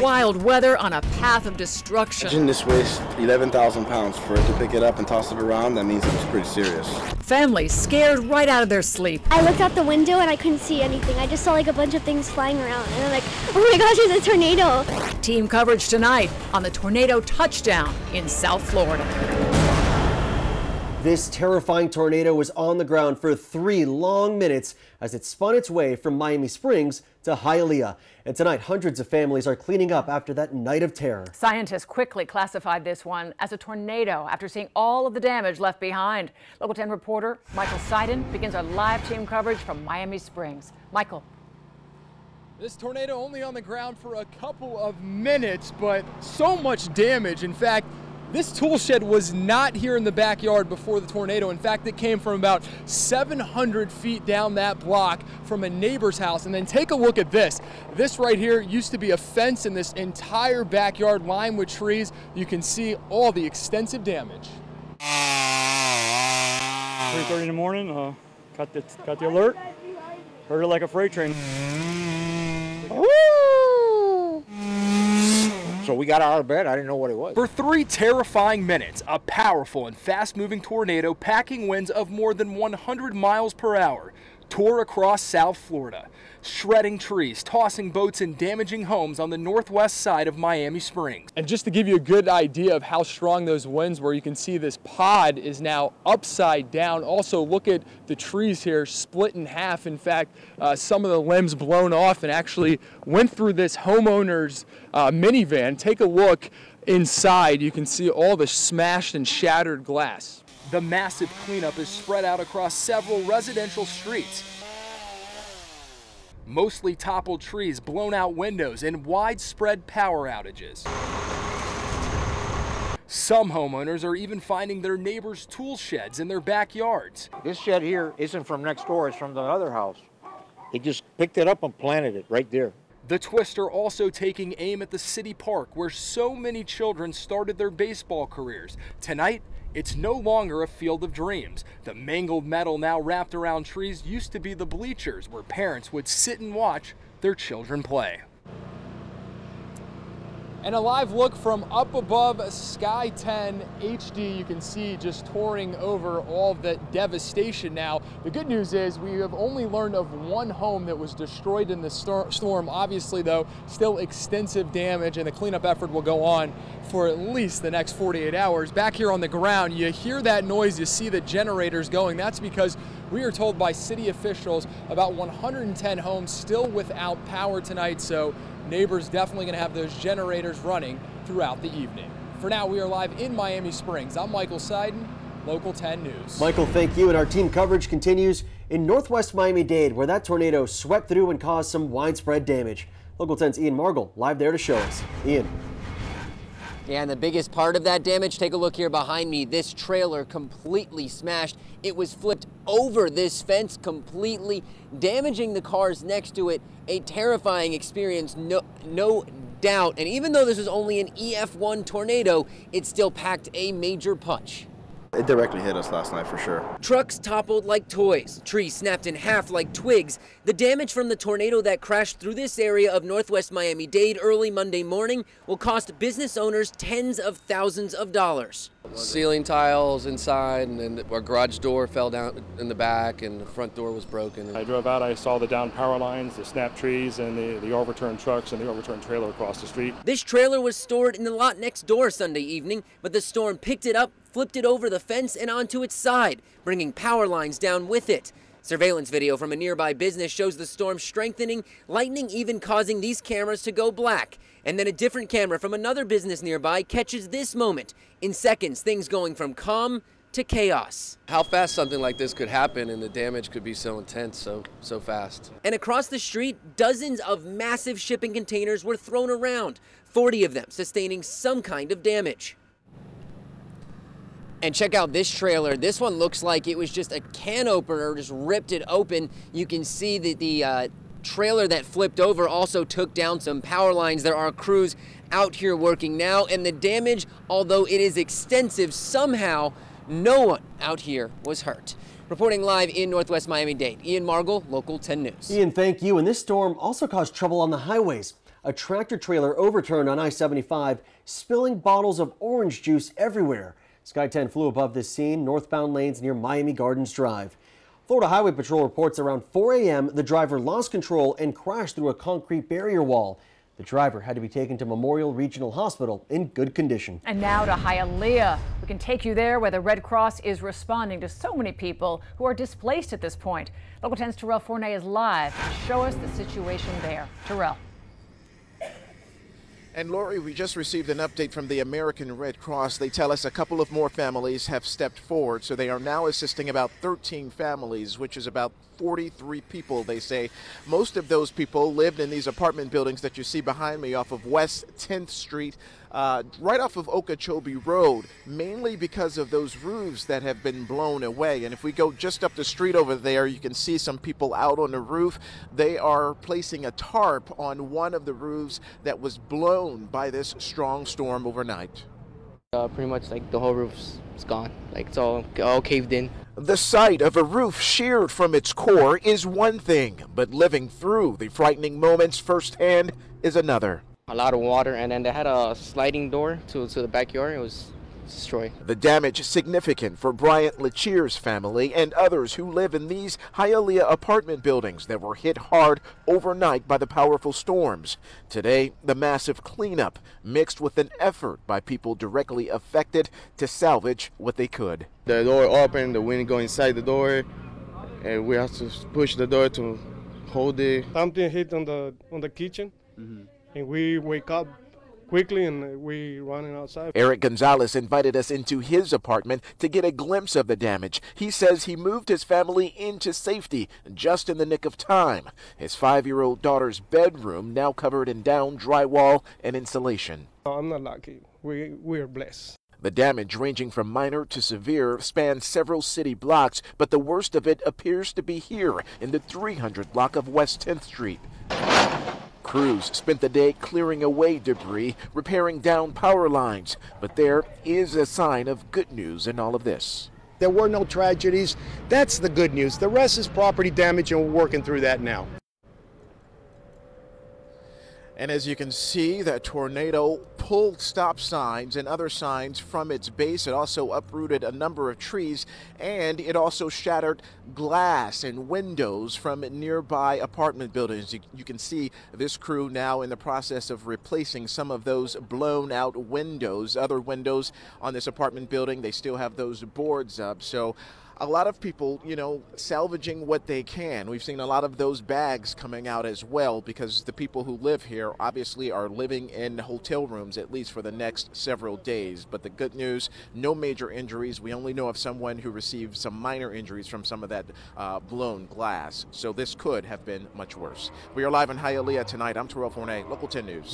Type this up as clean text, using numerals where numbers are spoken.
Wild weather on a path of destruction. Imagine this weighs 11,000 pounds. For it to pick it up and toss it around, that means it was pretty serious. Families scared right out of their sleep. I looked out the window and I couldn't see anything. I just saw like a bunch of things flying around and I'm like, oh my gosh, there's a tornado. Team coverage tonight on the tornado touchdown in South Florida. This terrifying tornado was on the ground for 3 long minutes as it spun its way from Miami Springs to Hialeah. And tonight, hundreds of families are cleaning up after that night of terror. Scientists quickly classified this one as a tornado after seeing all of the damage left behind. Local 10 reporter Michael Seiden begins our live team coverage from Miami Springs. Michael. This tornado only on the ground for a couple of minutes, but so much damage. In fact, this tool shed was not here in the backyard before the tornado. In fact, it came from about 700 feet down that block from a neighbor's house. And then take a look at this. This right here used to be a fence in this entire backyard lined with trees. You can see all the extensive damage. 3:30 in the morning, got the alert, heard it like a freight train. So we got out of bed. I didn't know what it was. For 3 terrifying minutes, a powerful and fast-moving tornado packing winds of more than 100 miles per hour tore across South Florida, shredding trees, tossing boats, and damaging homes on the northwest side of Miami Springs. And just to give you a good idea of how strong those winds were, you can see this pod is now upside down. Also, look at the trees here split in half. In fact, some of the limbs blown off and actually went through this homeowner's minivan. Take a look inside. You can see all the smashed and shattered glass. The massive cleanup is spread out across several residential streets. Mostly toppled trees, blown out windows, and widespread power outages. Some homeowners are even finding their neighbors' tool sheds in their backyards. This shed here isn't from next door, it's from the other house. He just picked it up and planted it right there. The twister also taking aim at the city park where so many children started their baseball careers. Tonight, it's no longer a field of dreams. The mangled metal now wrapped around trees used to be the bleachers where parents would sit and watch their children play. And a live look from up above Sky 10 HD. You can see just touring over all of that devastation now. The good news is we have only learned of one home that was destroyed in the storm. Obviously, though, still extensive damage, and the cleanup effort will go on for at least the next 48 hours. Back here on the ground, you hear that noise, you see the generators going. That's because we are told by city officials about 110 homes still without power tonight, so neighbors definitely going to have those generators running throughout the evening. For now, we are live in Miami Springs. I'm Michael Seiden, Local 10 News. Michael, thank you. And our team coverage continues in northwest Miami-Dade, where that tornado swept through and caused some widespread damage. Local 10's Ian Margul live there to show us. Ian. Yeah, and the biggest part of that damage, take a look here behind me. This trailer completely smashed. It was flipped over this fence completely, damaging the cars next to it. A terrifying experience, no doubt. And even though this was only an EF1 tornado, it still packed a major punch. It directly hit us last night for sure. Trucks toppled like toys, trees snapped in half like twigs. The damage from the tornado that crashed through this area of northwest Miami-Dade early Monday morning will cost business owners tens of thousands of dollars. Ceiling tiles inside, and then our garage door fell down in the back, and the front door was broken. I drove out, I saw the down power lines, the snapped trees, and the overturned trucks and the overturned trailer across the street. This trailer was stored in the lot next door Sunday evening, but the storm picked it up, flipped it over the fence and onto its side, bringing power lines down with it. Surveillance video from a nearby business shows the storm strengthening, lightning even causing these cameras to go black. And then a different camera from another business nearby catches this moment. In seconds, things going from calm to chaos. How fast something like this could happen, and the damage could be so intense so fast. And across the street, dozens of massive shipping containers were thrown around, 40 of them sustaining some kind of damage. And check out this trailer. This one looks like it was just a can opener, just ripped it open. You can see that the trailer that flipped over also took down some power lines. There are crews out here working now, and the damage, although it is extensive, somehow no one out here was hurt. Reporting live in northwest Miami-Dade, Ian Margul, Local 10 News. Ian, thank you. And this storm also caused trouble on the highways. a tractor trailer overturned on I-75, spilling bottles of orange juice everywhere. Sky 10 flew above this scene, northbound lanes near Miami Gardens Drive. Florida Highway Patrol reports around 4 a.m. the driver lost control and crashed through a concrete barrier wall. The driver had to be taken to Memorial Regional Hospital in good condition. And now to Hialeah. We can take you there where the Red Cross is responding to so many people who are displaced at this point. Local 10's Terrell Fournay is live to show us the situation there. Terrell. And Lori, we just received an update from the American Red Cross. They tell us a couple of more families have stepped forward, so they are now assisting about 13 families, which is about 43 people, they say. Most of those people lived in these apartment buildings that you see behind me off of West 10th Street, right off of Okeechobee Road, mainly because of those roofs that have been blown away. And if we go just up the street over there, you can see some people out on the roof. They are placing a tarp on one of the roofs that was blown by this strong storm overnight. Pretty much like the whole roof's gone, like it's all caved in. The sight of a roof sheared from its core is one thing, but living through the frightening moments firsthand is another. A lot of water, and then they had a sliding door to the backyard. It was destroyed. The damage significant for Bryant Lechier's family and others who live in these Hialeah apartment buildings that were hit hard overnight by the powerful storms. Today, the massive cleanup mixed with an effort by people directly affected to salvage what they could. The door opened, the wind go inside the door, and we have to push the door to hold it. Something hit on the kitchen, and we wake up quickly and we running outside. Eric Gonzalez invited us into his apartment to get a glimpse of the damage. He says he moved his family into safety just in the nick of time. His 5-year-old daughter's bedroom now covered in down drywall and insulation. I'm not lucky. We're blessed. The damage, ranging from minor to severe, spans several city blocks, but the worst of it appears to be here in the 300 block of West 10th Street. Crews spent the day clearing away debris, repairing down power lines, but there is a sign of good news in all of this. There were no tragedies. That's the good news. The rest is property damage, and we're working through that now. And as you can see, that tornado pulled stop signs and other signs from its base. It also uprooted a number of trees, and it also shattered glass and windows from nearby apartment buildings. You can see this crew now in the process of replacing some of those blown out windows. Other windows on this apartment building, they still have those boards up. So a lot of people, salvaging what they can. We've seen a lot of those bags coming out as well, because the people who live here obviously are living in hotel rooms at least for the next several days. But the good news, no major injuries. We only know of someone who received some minor injuries from some of that blown glass. So this could have been much worse. We are live in Hialeah tonight. I'm Terrell Fournay, Local 10 News.